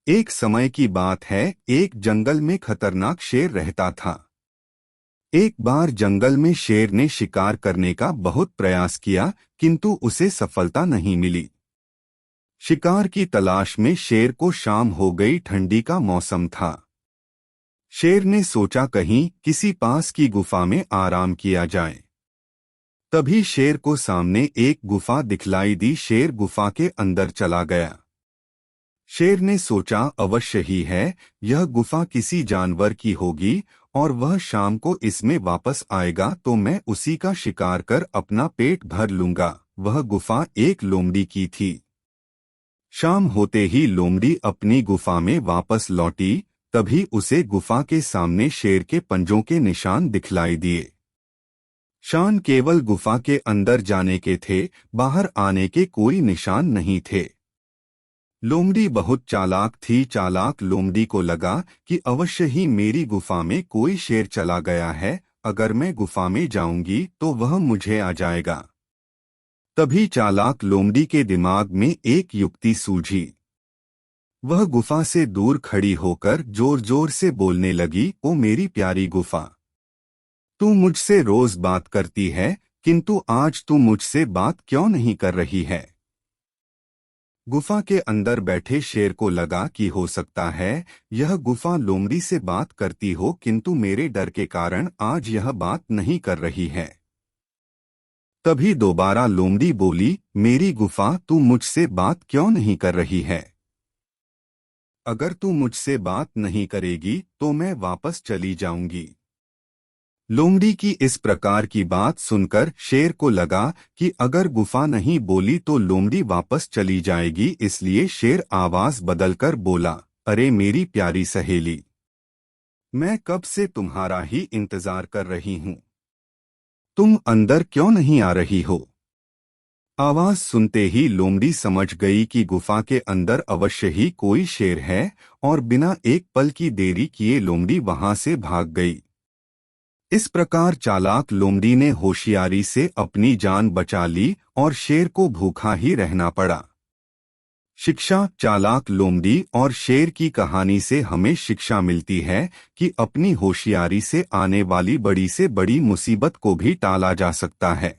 एक समय की बात है, एक जंगल में खतरनाक शेर रहता था। एक बार जंगल में शेर ने शिकार करने का बहुत प्रयास किया, किंतु उसे सफलता नहीं मिली। शिकार की तलाश में शेर को शाम हो गई, ठंडी का मौसम था। शेर ने सोचा कहीं किसी पास की गुफा में आराम किया जाए। तभी शेर को सामने एक गुफा दिखलाई दी। शेर गुफा के अंदर चला गया। शेर ने सोचा अवश्य ही है, यह गुफा किसी जानवर की होगी और वह शाम को इसमें वापस आएगा तो मैं उसी का शिकार कर अपना पेट भर लूंगा। वह गुफा एक लोमड़ी की थी। शाम होते ही लोमड़ी अपनी गुफा में वापस लौटी। तभी उसे गुफा के सामने शेर के पंजों के निशान दिखलाई दिए। शान केवल गुफा के अंदर जाने के थे, बाहर आने के कोई निशान नहीं थे। लोमड़ी बहुत चालाक थी। चालाक लोमड़ी को लगा कि अवश्य ही मेरी गुफा में कोई शेर चला गया है। अगर मैं गुफा में जाऊंगी तो वह मुझे आ जाएगा। तभी चालाक लोमड़ी के दिमाग में एक युक्ति सूझी। वह गुफा से दूर खड़ी होकर जोर जोर से बोलने लगी, ओ मेरी प्यारी गुफा, तू मुझसे रोज बात करती है, किंतु आज तू मुझसे बात क्यों नहीं कर रही है। गुफा के अंदर बैठे शेर को लगा कि हो सकता है यह गुफा लोमड़ी से बात करती हो, किंतु मेरे डर के कारण आज यह बात नहीं कर रही है। तभी दोबारा लोमड़ी बोली, मेरी गुफा, तू मुझसे बात क्यों नहीं कर रही है। अगर तू मुझसे बात नहीं करेगी तो मैं वापस चली जाऊंगी। लोमड़ी की इस प्रकार की बात सुनकर शेर को लगा कि अगर गुफा नहीं बोली तो लोमड़ी वापस चली जाएगी। इसलिए शेर आवाज बदलकर बोला, अरे मेरी प्यारी सहेली, मैं कब से तुम्हारा ही इंतजार कर रही हूँ। तुम अंदर क्यों नहीं आ रही हो। आवाज सुनते ही लोमड़ी समझ गई कि गुफा के अंदर अवश्य ही कोई शेर है और बिना एक पल की देरी किए लोमड़ी वहां से भाग गई। इस प्रकार चालाक लोमड़ी ने होशियारी से अपनी जान बचा ली और शेर को भूखा ही रहना पड़ा। शिक्षा। चालाक लोमड़ी और शेर की कहानी से हमें शिक्षा मिलती है कि अपनी होशियारी से आने वाली बड़ी से बड़ी मुसीबत को भी टाला जा सकता है।